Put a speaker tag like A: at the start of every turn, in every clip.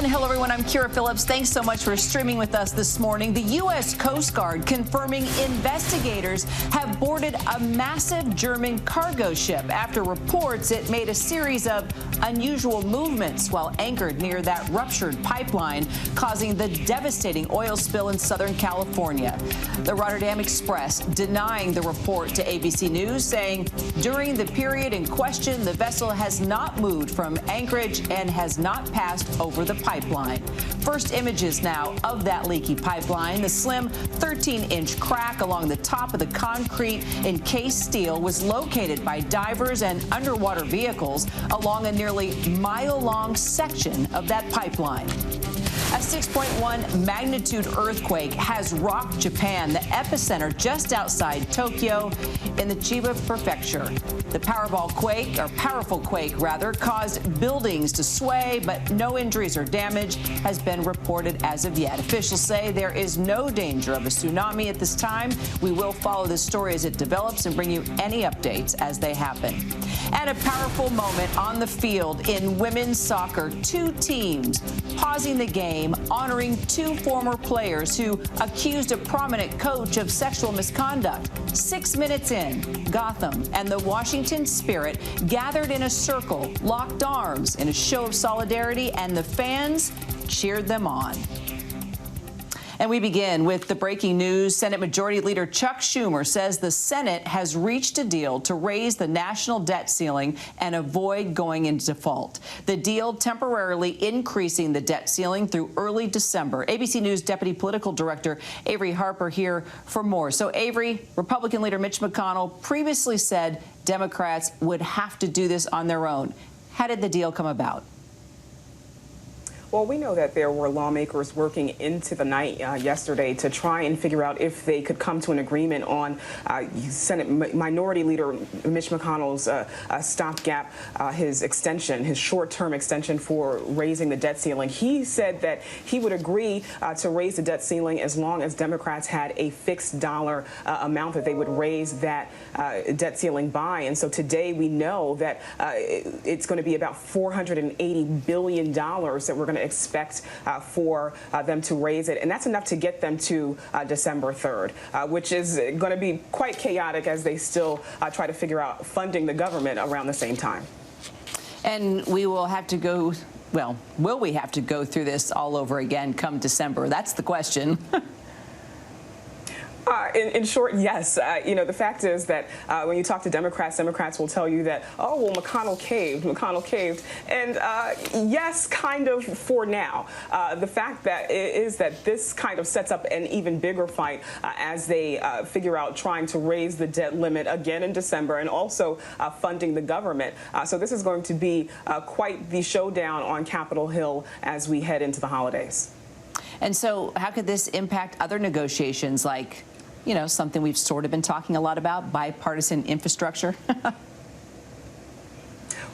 A: And hello, everyone. I'm Kira Phillips. Thanks so much for streaming with us this morning. The U.S. Coast Guard confirming investigators have boarded a massive German cargo ship after reports it made a series of unusual movements while anchored near that ruptured pipeline, causing the devastating oil spill in Southern California. The Rotterdam Express denying the report to ABC News, saying during the period in question, the vessel has not moved from anchorage and has not passed over the pipeline. First images now of that leaky pipeline. The slim 13-inch crack along the top of the concrete encased steel was located by divers and underwater vehicles along a nearly mile-long section of that pipeline. A 6.1 magnitude earthquake has rocked Japan, the epicenter just outside Tokyo in the Chiba prefecture. The powerful quake, caused buildings to sway, but no injuries or damage has been reported as of yet. Officials say there is no danger of a tsunami at this time. We will follow this story as it develops and bring you any updates as they happen. And a powerful moment on the field in women's soccer. Two teams pausing the game, honoring two former players who accused a prominent coach of sexual misconduct. 6 minutes in, Gotham and the Washington Spirit gathered in a circle, locked arms in a show of solidarity, and the fans cheered them on. And we begin with the breaking news. Senate Majority Leader Chuck Schumer says the Senate has reached a deal to raise the national debt ceiling and avoid going into default. The deal temporarily increasing the debt ceiling through early December. ABC News Deputy Political Director Avery Harper here for more. So, Avery, Republican leader Mitch McConnell previously said Democrats would have to do this on their own. How did the deal come about?
B: Well, we know that there were lawmakers working into the night yesterday to try and figure out if they could come to an agreement on Senate Minority Leader Mitch McConnell's stopgap, his extension, his short-term extension for raising the debt ceiling. He said that he would agree to raise the debt ceiling as long as Democrats had a fixed dollar amount that they would raise that debt ceiling by. And so today we know that it's going to be about $480 billion that we're going to expect for them to raise it. And that's enough to get them to December 3rd, which is going to be quite chaotic as they still try to figure out funding the government around the same time.
A: And we will have to go, well, will we have to go through this all over again come December? That's the question.
B: In short, yes. The fact is that when you talk to Democrats will tell you that, oh, well, McConnell caved. And yes, kind of for now. The fact that is that this kind of sets up an even bigger fight as they figure out trying to raise the debt limit again in December and also funding the government. So this is going to be quite the showdown on Capitol Hill as we head into the holidays.
A: And so how could this impact other negotiations like, something we've sort of been talking a lot about, bipartisan infrastructure?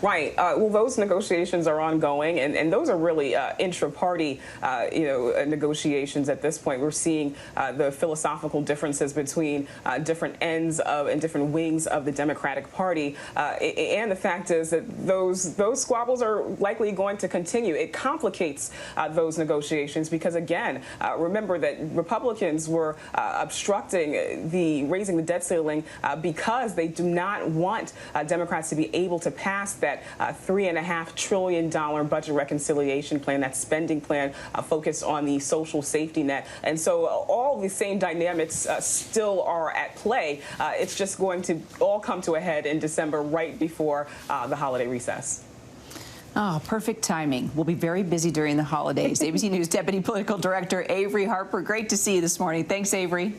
B: Right. Well, those negotiations are ongoing, and those are really intra-party, negotiations at this point. We're seeing the philosophical differences between different ends of and different wings of the Democratic Party, and the fact is that those squabbles are likely going to continue. It complicates those negotiations because, again, remember that Republicans were obstructing the raising the debt ceiling because they do not want Democrats to be able to pass that $3.5 trillion budget reconciliation plan, that spending plan focused on the social safety net. And so all the same dynamics still are at play. It's just going to all come to a head in December, right before the holiday recess.
A: Oh, perfect timing. We'll be very busy during the holidays. ABC News Deputy Political Director Avery Harper, great to see you this morning. Thanks, Avery.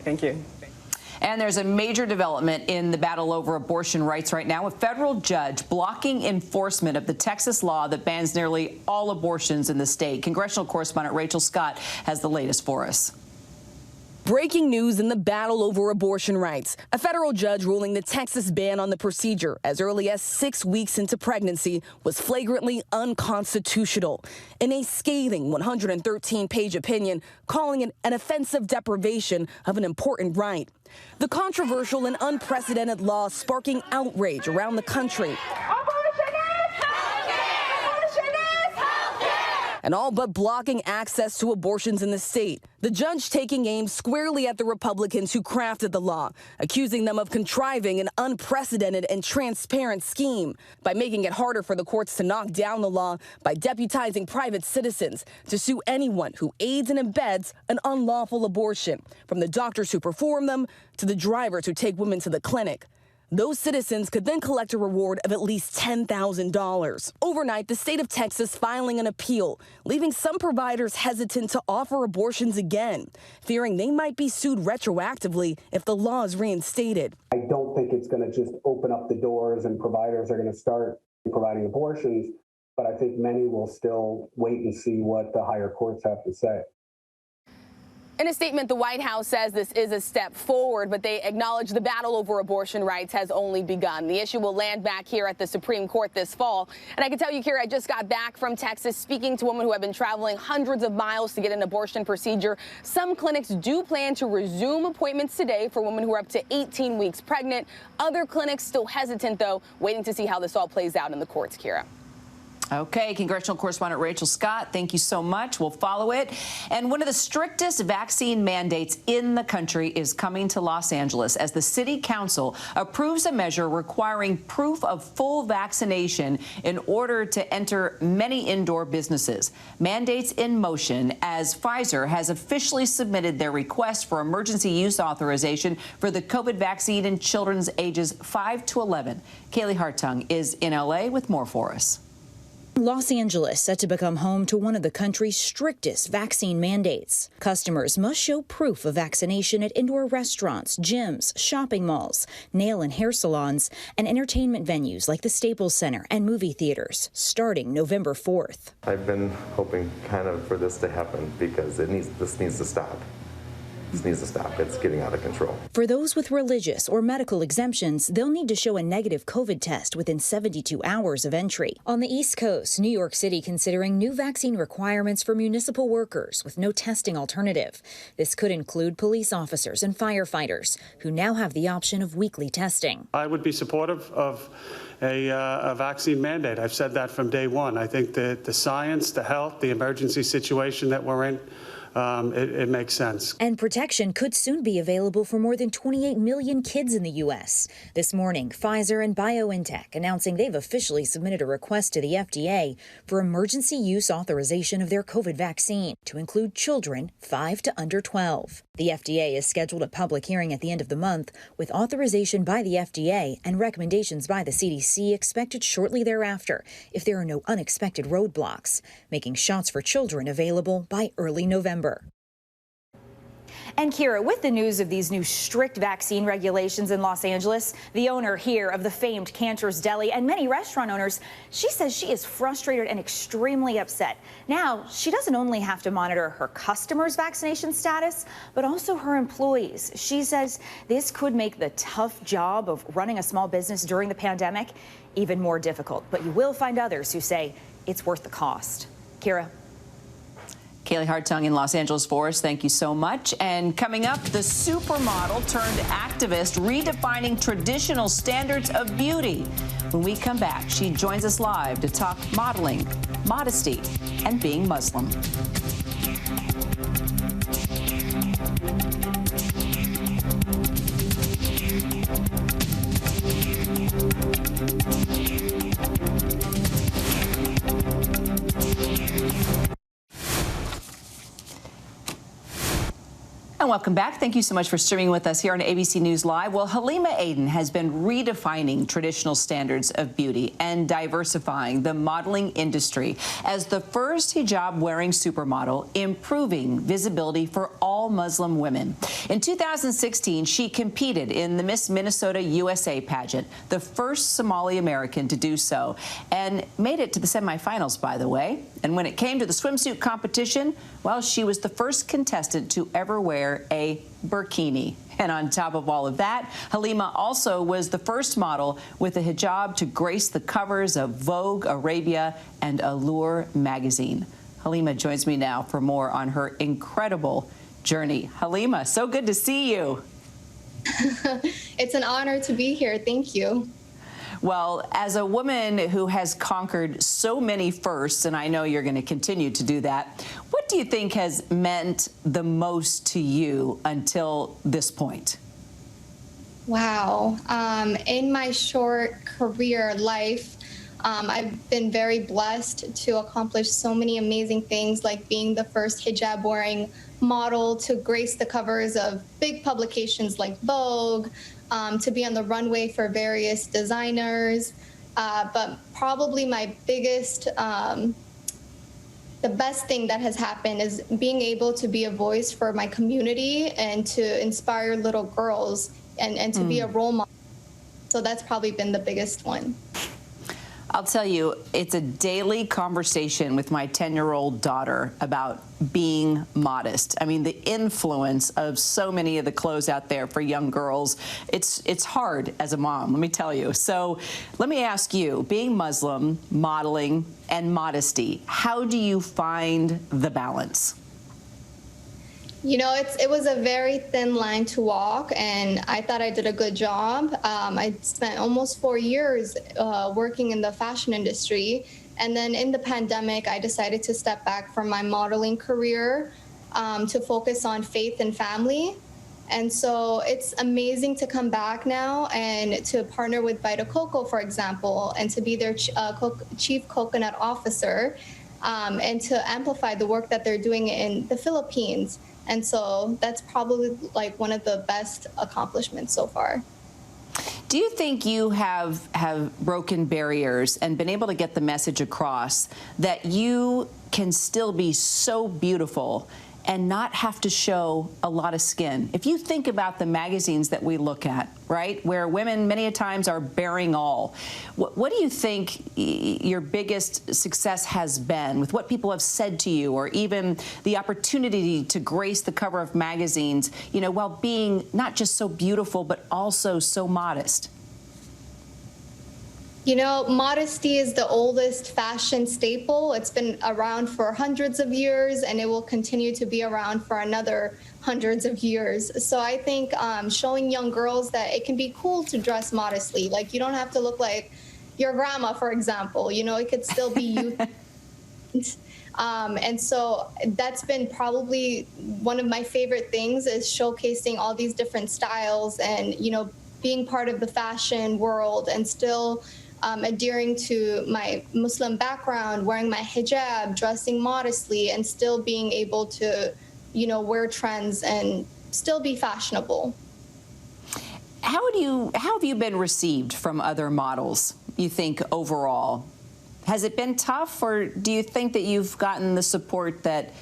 B: Thank you.
A: And there's a major development in the battle over abortion rights right now. A federal judge blocking enforcement of the Texas law that bans nearly all abortions in the state. Congressional correspondent Rachel Scott has the latest for us.
C: Breaking news in the battle over abortion rights. A federal judge ruling the Texas ban on the procedure as early as 6 weeks into pregnancy was flagrantly unconstitutional. In a scathing 113-page opinion, calling it an offensive deprivation of an important right. The controversial and unprecedented law sparking outrage around the country. and all but blocking access to abortions in the state. The judge taking aim squarely at the Republicans who crafted the law, accusing them of contriving an unprecedented and transparent scheme by making it harder for the courts to knock down the law by deputizing private citizens to sue anyone who aids and abets an unlawful abortion, from the doctors who perform them to the drivers who take women to the clinic. Those citizens could then collect a reward of at least $10,000. Overnight, the state of Texas filing an appeal, leaving some providers hesitant to offer abortions again, fearing they might be sued retroactively if the law is reinstated.
D: I don't think it's going to just open up the doors and providers are going to start providing abortions, but I think many will still wait and see what the higher courts have to say.
C: In a statement, the White House says this is a step forward, but they acknowledge the battle over abortion rights has only begun. The issue will land back here at the Supreme Court this fall. And I can tell you, Kira, I just got back from Texas speaking to women who have been traveling hundreds of miles to get an abortion procedure. Some clinics do plan to resume appointments today for women who are up to 18 weeks pregnant. Other clinics still hesitant, though, waiting to see how this all plays out in the courts, Kira.
A: Okay, congressional correspondent Rachel Scott, thank you so much. We'll follow it. And one of the strictest vaccine mandates in the country is coming to Los Angeles as the city council approves a measure requiring proof of full vaccination in order to enter many indoor businesses. Mandates in motion as Pfizer has officially submitted their request for emergency use authorization for the COVID vaccine in children's ages 5 to 11. Kaylee Hartung is in L.A. with more for us.
E: Los Angeles set to become home to one of the country's strictest vaccine mandates. Customers must show proof of vaccination at indoor restaurants, gyms, shopping malls, nail and hair salons, and entertainment venues like the Staples Center and movie theaters, starting November 4th.
F: I've been hoping kind of for this to happen because this needs to stop. This needs to stop. It's getting out of control.
E: For those with religious or medical exemptions, they'll need to show a negative COVID test within 72 hours of entry. On the East Coast, New York City considering new vaccine requirements for municipal workers with no testing alternative. This could include police officers and firefighters who now have the option of weekly testing.
G: I would be supportive of a vaccine mandate. I've said that from day one. I think that the science, the health, the emergency situation that we're in, it makes sense.
E: And protection could soon be available for more than 28 million kids in the U.S. This morning, Pfizer and BioNTech announcing they've officially submitted a request to the FDA for emergency use authorization of their COVID vaccine to include children 5 to under 12. The FDA has scheduled a public hearing at the end of the month with authorization by the FDA and recommendations by the CDC expected shortly thereafter if there are no unexpected roadblocks, making shots for children available by early November.
H: And Kira, with the news of these new strict vaccine regulations in Los Angeles, the owner here of the famed Cantor's Deli and many restaurant owners, she says she is frustrated and extremely upset. Now, she doesn't only have to monitor her customers' vaccination status, but also her employees. She says this could make the tough job of running a small business during the pandemic even more difficult. But you will find others who say it's worth the cost. Kira.
A: Kaylee Hartung in Los Angeles for us. Thank you so much. And coming up, the supermodel turned activist redefining traditional standards of beauty. When we come back, she joins us live to talk modeling, modesty, and being Muslim. And welcome back. Thank you so much for streaming with us here on ABC News Live. Well, Halima Adan has been redefining traditional standards of beauty and diversifying the modeling industry as the first hijab-wearing supermodel, improving visibility for all Muslim women. In 2016, she competed in the Miss Minnesota USA pageant, the first Somali American to do so, and made it to the semifinals, by the way. And when it came to the swimsuit competition, well, she was the first contestant to ever wear a burkini. And on top of all of that, Halima also was the first model with a hijab to grace the covers of Vogue, Arabia, and Allure magazine. Halima joins me now for more on her incredible journey. Halima, so good to see you.
I: It's an honor to be here. Thank you.
A: Well, as a woman who has conquered so many firsts, and I know you're going to continue to do that, what do you think has meant the most to you until this point?
I: Wow. In my short career life, I've been very blessed to accomplish so many amazing things, like being the first hijab-wearing model to grace the covers of big publications like Vogue, to be on the runway for various designers. But probably my biggest, the best thing that has happened is being able to be a voice for my community and to inspire little girls and to be a role model. So that's probably been the biggest one.
A: I'll tell you, it's a daily conversation with my 10-year-old daughter about being modest. I mean, the influence of so many of the clothes out there for young girls, it's hard as a mom, let me tell you. So let me ask you, being Muslim, modeling, and modesty, how do you find the balance?
I: You know, it was a very thin line to walk, and I thought I did a good job. I spent almost 4 years working in the fashion industry, and then in the pandemic, I decided to step back from my modeling career to focus on faith and family. And so it's amazing to come back now and to partner with Vita Coco, for example, and to be their chief coconut officer, and to amplify the work that they're doing in the Philippines. And so that's probably like one of the best accomplishments so far.
A: Do you think you have broken barriers and been able to get the message across that you can still be so beautiful and not have to show a lot of skin? If you think about the magazines that we look at, right, where women many a times are bearing all, what do you think your biggest success has been with what people have said to you, or even the opportunity to grace the cover of magazines, you know, while being not just so beautiful, but also so modest?
I: You know, modesty is the oldest fashion staple. It's been around for hundreds of years, and it will continue to be around for another hundreds of years. So I think showing young girls that it can be cool to dress modestly. Like, you don't have to look like your grandma, for example. You know, it could still be youth. And so that's been probably one of my favorite things, is showcasing all these different styles and, you know, being part of the fashion world and still adhering to my Muslim background, wearing my hijab, dressing modestly, and still being able to, you know, wear trends and still be fashionable.
A: How have you been received from other models, you think, overall? Has it been tough, or do you think that you've gotten the support that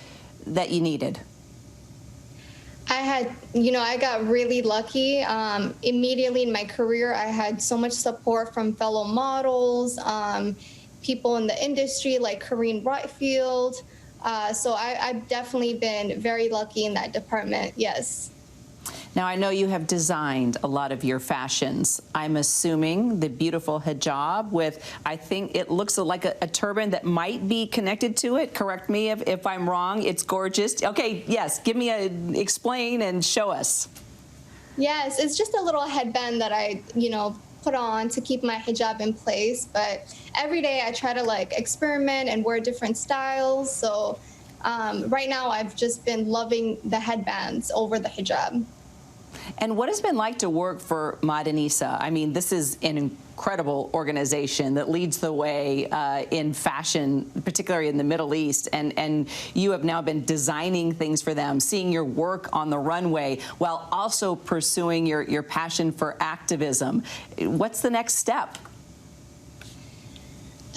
A: you needed?
I: I got really lucky. Immediately in my career, I had so much support from fellow models, people in the industry like Corinne Whitefield. So I've definitely been very lucky in that department, yes.
A: Now, I know you have designed a lot of your fashions. I'm assuming the beautiful hijab with, I think it looks like a turban that might be connected to it. Correct me if I'm wrong. It's gorgeous. Okay, yes, explain and show us.
I: Yes, it's just a little headband that I, put on to keep my hijab in place. But every day I try to experiment and wear different styles. So right now I've just been loving the headbands over the hijab.
A: And what has it been like to work for Madanisa? I mean, this is an incredible organization that leads the way in fashion, particularly in the Middle East. And you have now been designing things for them, seeing your work on the runway, while also pursuing your passion for activism. What's the next step?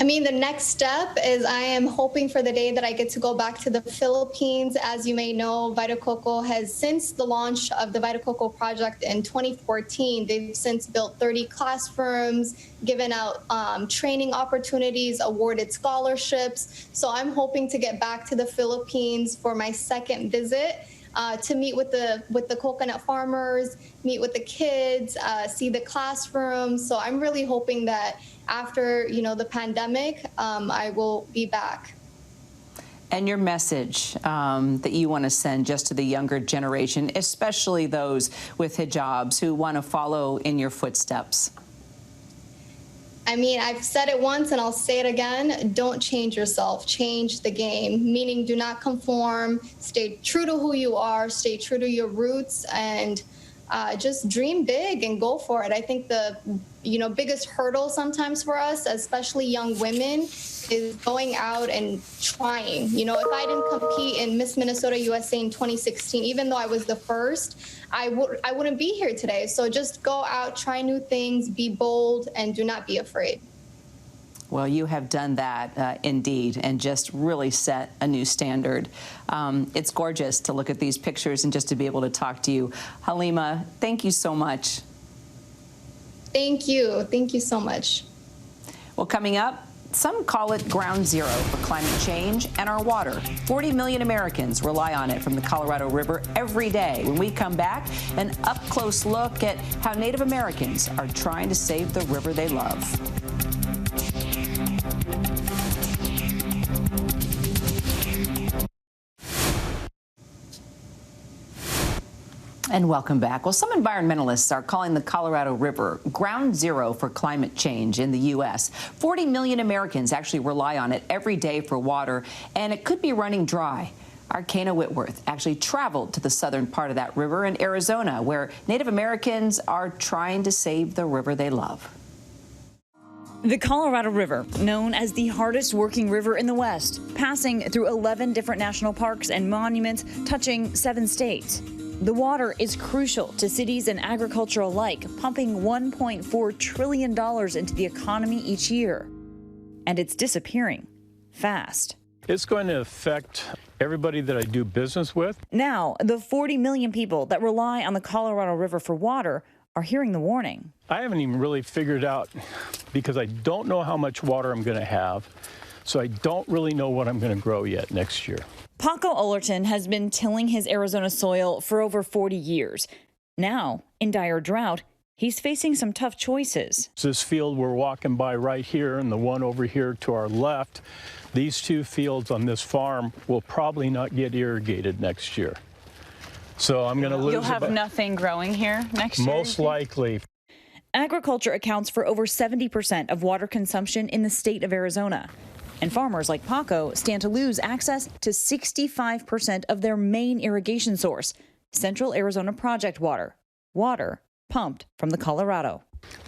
I: I mean, the next step is I am hoping for the day that I get to go back to the Philippines. As you may know, Vita Coco has, since the launch of the Vita Coco project in 2014, they've since built 30 classrooms, given out training opportunities, awarded scholarships. So I'm hoping to get back to the Philippines for my second visit. To meet with the coconut farmers, meet with the kids, see the classrooms. So I'm really hoping that after the pandemic, I will be back.
A: And your message that you want to send just to the younger generation, especially those with hijabs who want to follow in your footsteps.
I: I mean, I've said it once and I'll say it again. Don't change yourself. Change the game, meaning do not conform. Stay true to who you are. Stay true to your roots and just dream big and go for it. I think the biggest hurdle sometimes for us, especially young women, is going out and trying. If I didn't compete in Miss Minnesota USA in 2016, even though I was the first, I wouldn't be here today. So just go out, try new things, be bold, and do not be afraid.
A: Well, you have done that indeed, and just really set a new standard. It's gorgeous to look at these pictures and just to be able to talk to you. Halima, thank you so much.
I: Thank you. Thank you so much.
A: Well, coming up, some call it ground zero for climate change and our water. 40 million Americans rely on it from the Colorado River every day. When we come back, an up-close look at how Native Americans are trying to save the river they love. And welcome back. Well, some environmentalists are calling the Colorado River ground zero for climate change in the U.S. 40 million Americans actually rely on it every day for water, and it could be running dry. Our Kana Whitworth actually traveled to the southern part of that river in Arizona, where Native Americans are trying to save the river they love.
E: The Colorado River, known as the hardest working river in the West, passing through 11 different national parks and monuments, touching 7 states. The water is crucial to cities and agriculture alike, pumping $1.4 trillion into the economy each year. And it's disappearing fast.
J: It's going to affect everybody that I do business with.
E: Now, the 40 million people that rely on the Colorado River for water are hearing the warning.
J: I haven't even really figured out, because I don't know how much water I'm going to have, so I don't really know what I'm going to grow yet next year.
E: Paco Ullerton has been tilling his Arizona soil for over 40 years. Now, in dire drought, he's facing some tough choices.
J: This field we're walking by right here and the one over here to our left, these 2 fields on this farm will probably not get irrigated next year. So I'm going to lose.
K: You'll have nothing growing here next year?
J: Most likely.
E: Agriculture accounts for over 70% of water consumption in the state of Arizona. And farmers like Paco stand to lose access to 65% of their main irrigation source, Central Arizona Project water pumped from the Colorado.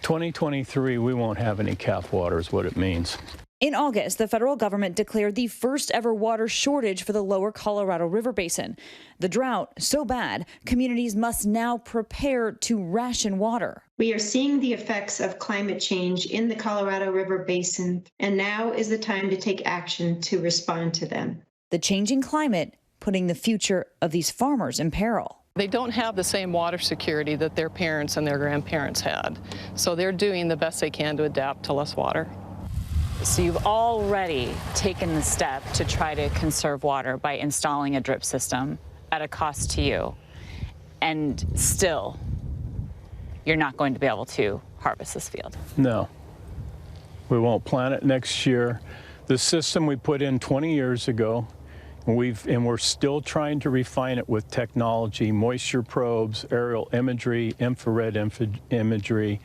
J: 2023, we won't have any calf water is what it means.
E: In August, the federal government declared the first ever water shortage for the lower Colorado River Basin. The drought so bad, communities must now prepare to ration water.
L: We are seeing the effects of climate change in the Colorado River Basin, and now is the time to take action to respond to them.
E: The changing climate putting the future of these farmers in peril.
M: They don't have the same water security that their parents and their grandparents had, so they're doing the best they can to adapt to less water.
K: So you've already taken the step to try to conserve water by installing a drip system at a cost to you, and still you're not going to be able to harvest this field.
J: No, we won't plant it next year. The system we put in 20 years ago, and we're still trying to refine it with technology, moisture probes, aerial imagery, infrared imagery,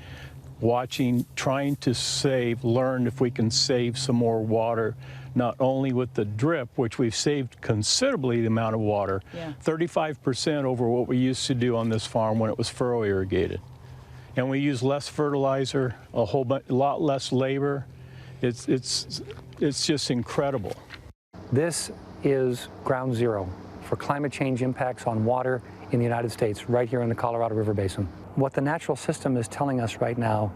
J: trying to learn if we can save some more water, not only with the drip, which we've saved considerably the amount of water, 35% over what we used to do on this farm when it was furrow irrigated. And we use less fertilizer, a lot less labor. It's just incredible.
N: This is ground zero for climate change impacts on water in the United States, right here in the Colorado River Basin. What the natural system is telling us right now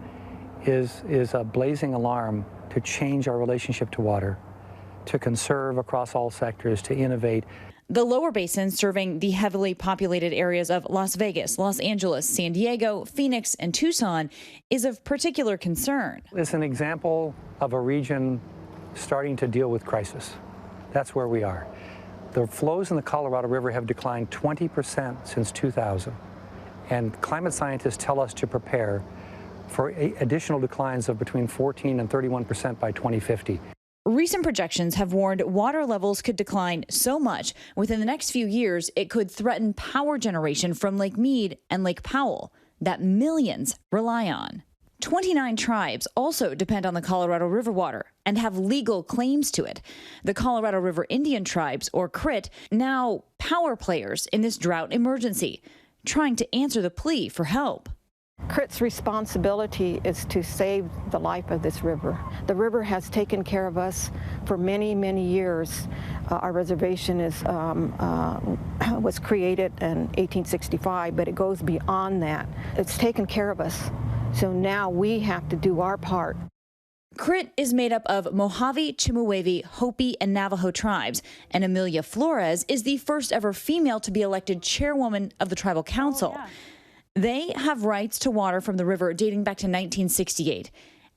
N: is a blazing alarm to change our relationship to water, to conserve across all sectors, to innovate.
E: The lower basin, serving the heavily populated areas of Las Vegas, Los Angeles, San Diego, Phoenix, and Tucson, is of particular concern.
N: It's an example of a region starting to deal with crisis. That's where we are. The flows in the Colorado River have declined 20% since 2000. And climate scientists tell us to prepare for additional declines of between 14 and 31% by 2050.
E: Recent projections have warned water levels could decline so much within the next few years it could threaten power generation from Lake Mead and Lake Powell that millions rely on.
H: 29 tribes also depend on the Colorado River water and have legal claims to it. The Colorado River Indian tribes, or CRIT, now power players in this drought emergency, trying to answer the plea for help.
O: CRIT's responsibility is to save the life of this river. The river has taken care of us for many, many years. Our reservation was created in 1865, but it goes beyond that. It's taken care of us. So now we have to do our part.
H: CRIT is made up of Mojave, Chemehuevi, Hopi, and Navajo tribes, and Amelia Flores is the first ever female to be elected chairwoman of the tribal council. Oh, yeah. They have rights to water from the river dating back to 1968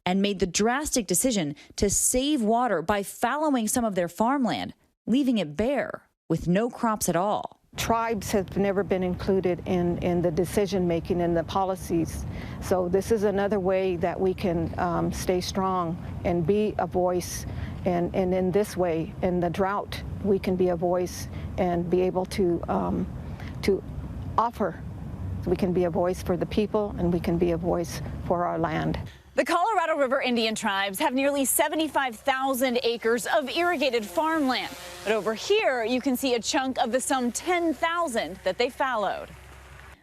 H: and made the drastic decision to save water by fallowing some of their farmland, leaving it bare with no crops at all.
O: Tribes have never been included in the decision making and the policies. So this is another way that we can stay strong and be a voice. And in this way, in the drought, we can be a voice and be able to offer. We can be a voice for the people, and we can be a voice for our land.
H: The Colorado River Indian tribes have nearly 75,000 acres of irrigated farmland. But over here, you can see a chunk of the some 10,000 that they fallowed.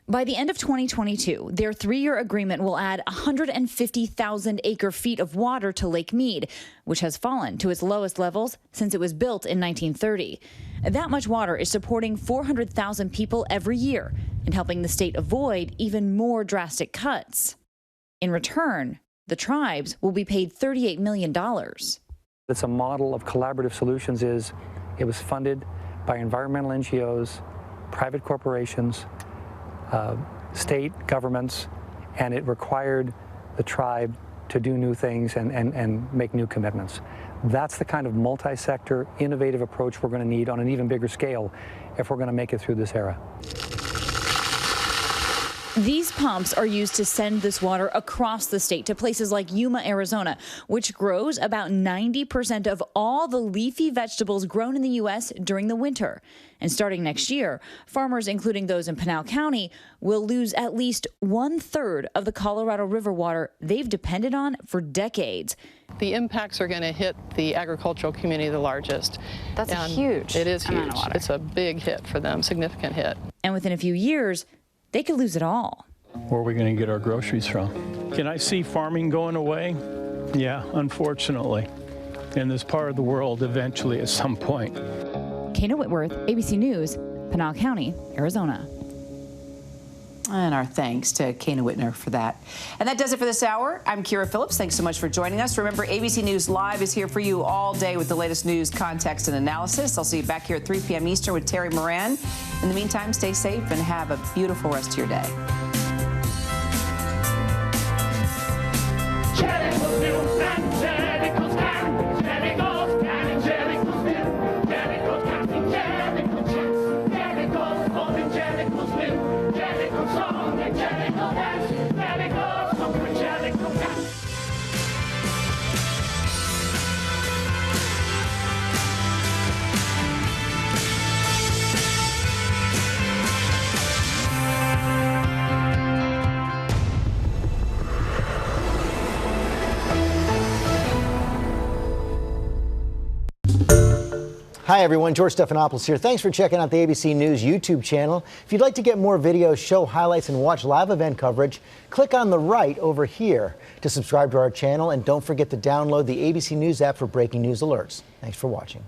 H: By the end of 2022, their 3-year agreement will add 150,000 acre-feet of water to Lake Mead, which has fallen to its lowest levels since it was built in 1930. That much water is supporting 400,000 people every year and helping the state avoid even more drastic cuts. In return, the tribes will be paid $38 million.
N: It's a model of collaborative solutions. It was funded by environmental NGOs, private corporations, state governments, and it required the tribe to do new things and make new commitments. That's the kind of multi-sector, innovative approach we're going to need on an even bigger scale if we're going to make it through this era.
H: These pumps are used to send this water across the state to places like Yuma, Arizona, which grows about 90% of all the leafy vegetables grown in the U.S. during the winter. And starting next year, farmers, including those in Pinal County, will lose at least 1/3 of the Colorado River water they've depended on for decades.
M: The impacts are going to hit the agricultural community the largest.
K: That's huge.
M: It is huge. It's a big hit for them, significant hit.
H: And within a few years, they could lose it all.
J: Where are we going to get our groceries from? Can I see farming going away? Yeah, unfortunately. In this part of the world, eventually, at some point.
H: Kana Whitworth, ABC News, Pinal County, Arizona.
A: And our thanks to Kana Whitner for that. And that does it for this hour. I'm Kira Phillips. Thanks so much for joining us. Remember, ABC News Live is here for you all day with the latest news, context, and analysis. I'll see you back here at 3 p.m. Eastern with Terry Moran. In the meantime, stay safe and have a beautiful rest of your day.
P: Hi everyone, George Stephanopoulos here. Thanks for checking out the ABC News YouTube channel. If you'd like to get more videos, show highlights, and watch live event coverage, click on the right over here to subscribe to our channel, and don't forget to download the ABC News app for breaking news alerts. Thanks for watching.